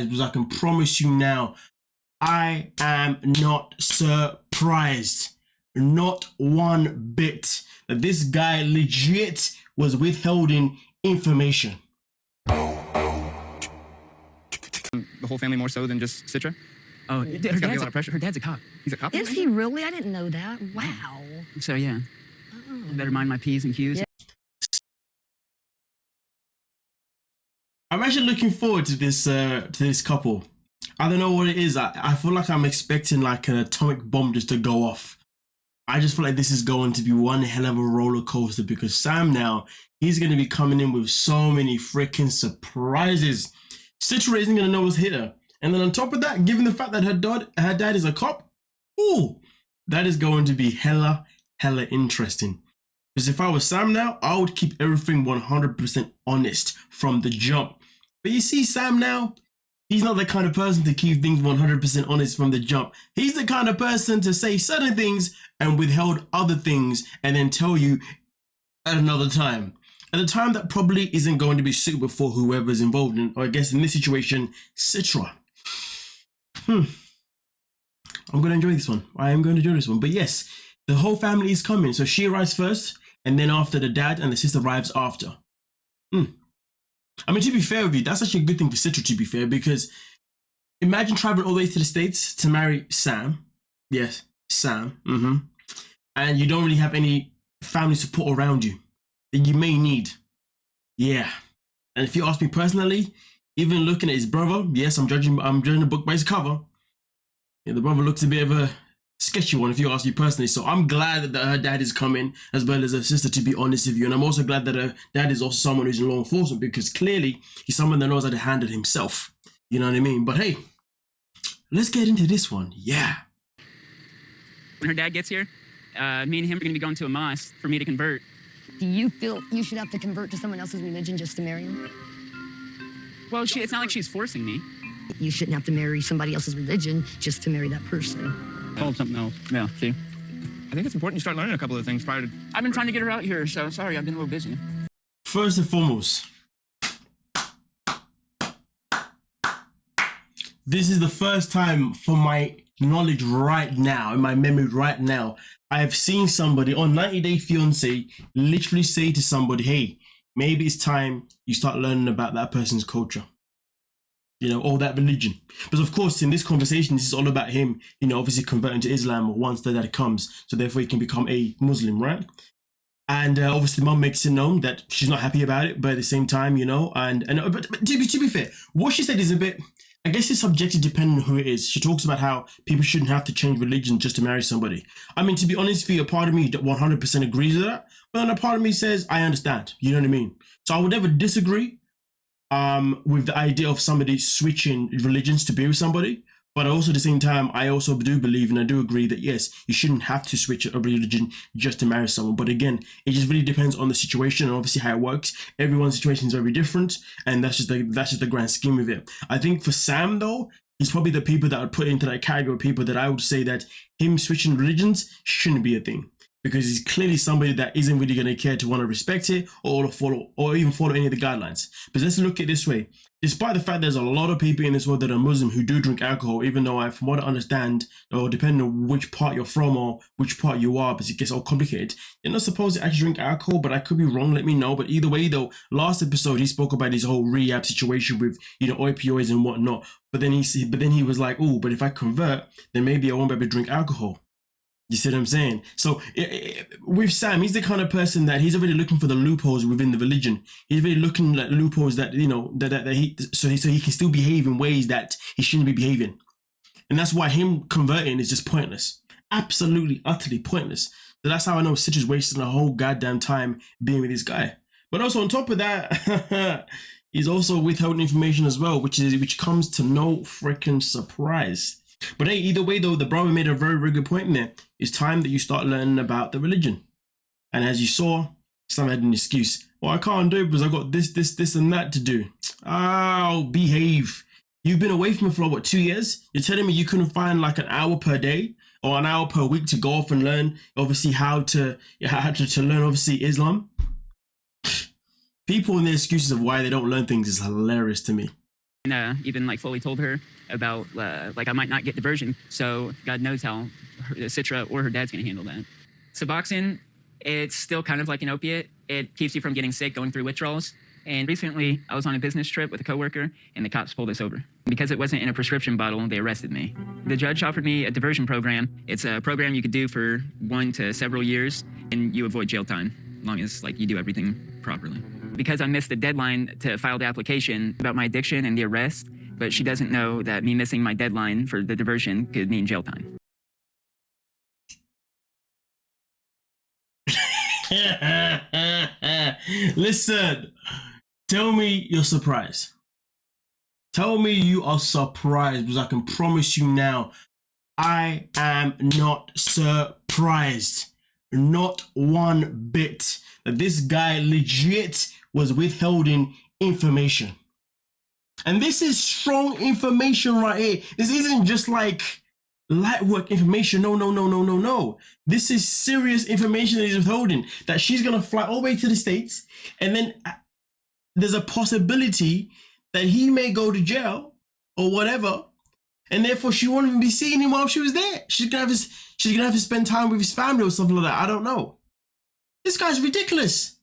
because I can promise you now, I am not surprised, not one bit, that this guy legit was withholding information. The whole family more so than just Citra? Oh, There's gotta be a lot of pressure. her dad's a cop. He's a cop? Is he really? I didn't know that. Wow. So yeah, Oh. better mind my P's and Q's. Yeah. I'm actually looking forward to this couple. I don't know what it is. I feel like I'm expecting like an atomic bomb just to go off. I just feel like this is going to be one hell of a roller coaster, because Sam now, he's going to be coming in with so many freaking surprises. Citra isn't going to know what's hit her. And then on top of that, given the fact that her dad is a cop, ooh, that is going to be hella interesting. Because if I was Sam now, I would keep everything 100% honest from the jump. But you see, Sam now, he's not the kind of person to keep things 100% honest from the jump. He's the kind of person to say certain things and withhold other things and then tell you at another time. At a time that probably isn't going to be suitable for whoever's involved in, or I guess in this situation, Citra. I'm going to enjoy this one. I am going to enjoy this one. But yes, the whole family is coming. So she arrives first, and then after the dad and the sister arrives after. I mean, to be fair with you, that's actually a good thing for Citra, to be fair, because imagine traveling all the way to the States to marry Sam. Yes, Sam. And you don't really have any family support around you that you may need. Yeah. And if you ask me personally, even looking at his brother, yes, I'm judging the book by his cover. Yeah, the brother looks a bit of a sketchy one if you ask me personally. So I'm glad that her dad is coming, as well as her sister, to be honest with you. And I'm also glad that her dad is also someone who's in law enforcement, because clearly he's someone that knows how to handle himself. You know what I mean? But hey, let's get into this one. Yeah. When her dad gets here, me and him are gonna be going to a mosque for me to convert. Do you feel you should have to convert to someone else's religion just to marry him? Well, it's not like she's forcing me. You shouldn't have to marry somebody else's religion just to marry that person. Told something else. Yeah, see? I think it's important you start learning a couple of things prior to... I've been trying to get her out here, so sorry, I've been a little busy. First and foremost, this is the first time, for my knowledge right now, in my memory right now, I have seen somebody on 90 Day Fiance literally say to somebody, hey, maybe it's time you start learning about that person's culture, you know, or that religion. Because of course, in this conversation, this is all about him, you know, obviously converting to Islam once the dad comes, so therefore he can become a Muslim, right? And obviously mom makes it known that she's not happy about it, but at the same time, you know, but to be fair, what she said is a bit, I guess it's subjective depending on who it is. She talks about how people shouldn't have to change religion just to marry somebody. I mean, to be honest with you, a part of me 100% agrees with that, but then a part of me says, I understand, you know what I mean? So I would never disagree with the idea of somebody switching religions to be with somebody. But also at the same time, I also do believe and I do agree that yes, you shouldn't have to switch a religion just to marry someone. But again, it just really depends on the situation and obviously how it works. Everyone's situation is very different, and that's just the grand scheme of it. I think for Sam though, he's probably the people that would put into that category of people that I would say that him switching religions shouldn't be a thing. Because he's clearly somebody that isn't really going to care to want to respect it or follow or even follow any of the guidelines. But let's look at it this way. Despite the fact there's a lot of people in this world that are Muslim who do drink alcohol, even though from what I understand, or depending on which part you're from or which part you are, because it gets all complicated, you're not supposed to actually drink alcohol, but I could be wrong, let me know. But either way though, last episode he spoke about his whole rehab situation with, you know, opioids and whatnot. But then he was like, oh, but if I convert, then maybe I won't be able to drink alcohol. You see what I'm saying? So with Sam, he's the kind of person that he's already looking for the loopholes within the religion. He's really looking at loopholes that, you know, so he can still behave in ways that he shouldn't be behaving. And that's why him converting is just pointless. Absolutely, utterly pointless. So that's how I know Citra's wasting a whole goddamn time being with this guy. But also on top of that, he's also withholding information as well, which comes to no freaking surprise. But hey, either way though, the brother made a very, very good point in there. It's time that you start learning about the religion. And as you saw, Sam had an excuse. Well, I can't do it because I got this and that to do. Oh, behave. You've been away from me for what, 2 years? You're telling me you couldn't find like an hour per day or an hour per week to go off and learn obviously how to learn obviously Islam? People and their excuses of why they don't learn things is hilarious to me. And even like fully told her about like I might not get diversion. So God knows how Citra or her dad's gonna handle that. Suboxone, it's still kind of like an opiate. It keeps you from getting sick, going through withdrawals. And recently, I was on a business trip with a coworker, and the cops pulled us over. Because it wasn't in a prescription bottle, they arrested me. The judge offered me a diversion program. It's a program you could do for 1 to several years, and you avoid jail time, as long as like you do everything properly. Because I missed the deadline to file the application about my addiction and the arrest, but she doesn't know that me missing my deadline for the diversion could mean jail time. Listen, tell me you're surprised. Tell me you are surprised, because I can promise you now, I am not surprised. Not one bit. That this guy legit was withholding information. And this is strong information right here. This isn't just like light work information. No. This is serious information that he's withholding. That she's gonna fly all the way to the States, and then there's a possibility that he may go to jail or whatever, and therefore she won't even be seeing him while she was there. She's gonna have to spend time with his family or something like that. I don't know. This guy's ridiculous.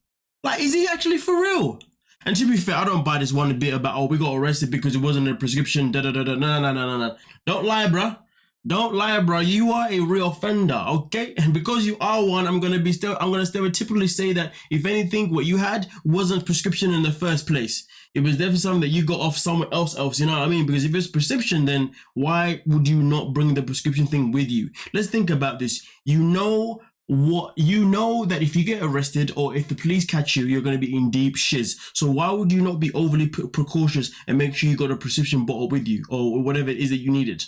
Like, is he actually for real? And to be fair, I don't buy this one bit about, oh, we got arrested because it wasn't a prescription. No. Don't lie, bruh. Don't lie, bro. You are a real offender, okay? And because you are one, I'm gonna stereotypically say that if anything, what you had wasn't prescription in the first place. It was definitely something that you got off somewhere else. You know what I mean? Because if it's prescription, then why would you not bring the prescription thing with you? Let's think about this. You know that if you get arrested or if the police catch you, you're going to be in deep shiz. So why would you not be overly precautious and make sure you got a prescription bottle with you or whatever it is that you needed?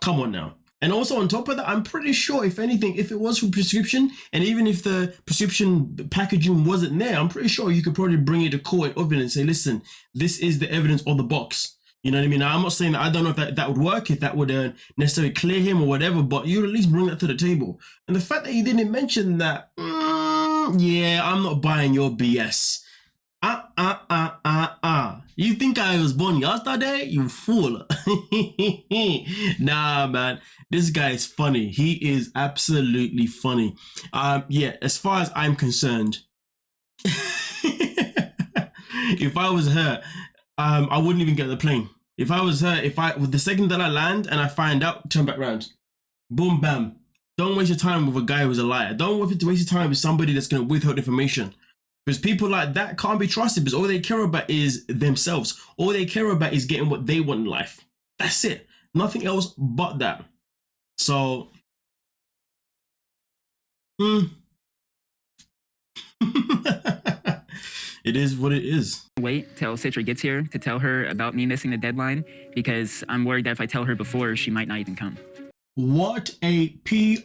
Come on now. And also on top of that, I'm pretty sure if anything, if it was for prescription, and even if the prescription packaging wasn't there, I'm pretty sure you could probably bring it to court and open it and say, listen, this is the evidence on the box. You know what I mean? Now, I'm not saying that I don't know if that would work, if that would necessarily clear him or whatever, but you at least bring that to the table. And the fact that he didn't mention that, yeah, I'm not buying your BS. You think I was born yesterday? You fool. Nah, man. This guy is funny. He is absolutely funny. Yeah, as far as I'm concerned, if I was her, I wouldn't even get the plane. If I was her, with the second that I land and I find out, turn back around. Boom, bam. Don't waste your time with a guy who's a liar. Don't waste your time with somebody that's going to withhold information. Because people like that can't be trusted, because all they care about is themselves. All they care about is getting what they want in life. That's it. Nothing else but that. So, it is what it is. Wait till Citra gets here to tell her about me missing the deadline, because I'm worried that if I tell her before, she might not even come. What a PRICK.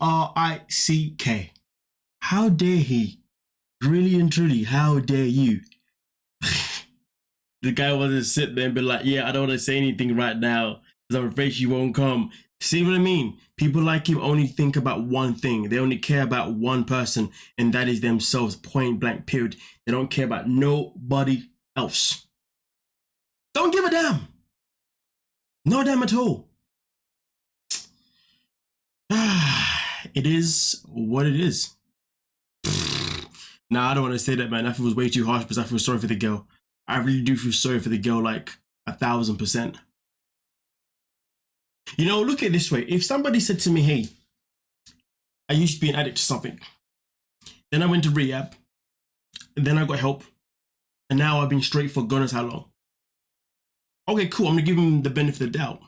How dare he? Really and truly, how dare you? The guy wanted to sit there and be like, yeah, I don't want to say anything right now because I'm afraid she won't come. See what I mean? People like him only think about one thing. They only care about one person, and that is themselves, point blank, period. They don't care about nobody else. Don't give a damn. No damn at all. It is what it is. Nah, I don't want to say that, man. That was way too harsh, because I feel sorry for the girl. I really do feel sorry for the girl, like 1,000%. You know, look at it this way. If somebody said to me, hey, I used to be an addict to something, then I went to rehab, and then I got help, and now I've been straight for God knows how long. Okay, cool. I'm going to give him the benefit of the doubt.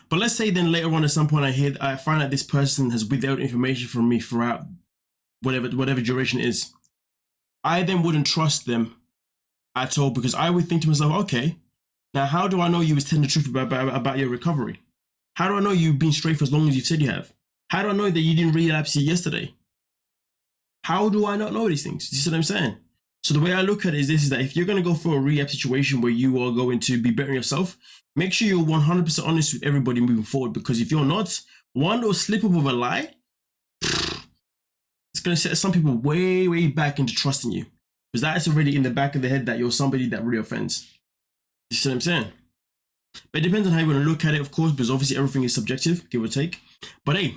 But let's say then later on at some point I find out this person has withheld information from me throughout whatever duration it is. I then wouldn't trust them at all, because I would think to myself, okay, now how do I know you was telling the truth about your recovery? How do I know you've been straight for as long as you said you have? How do I know that you didn't relapse yesterday? How do I not know these things? You see what I'm saying? So the way I look at it is this, is that if you're going to go for a rehab situation where you are going to be bettering yourself, make sure you're 100% honest with everybody moving forward, because if you're not, one little slip up of a lie, it's going to set some people way, way back into trusting you, because that is already in the back of the head that you're somebody that really offends. You see what I'm saying? But it depends on how you want to look at it, of course, because obviously everything is subjective, give or take. But hey,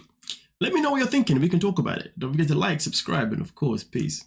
let me know what you're thinking. We can talk about it. Don't forget to like, subscribe, and of course, peace.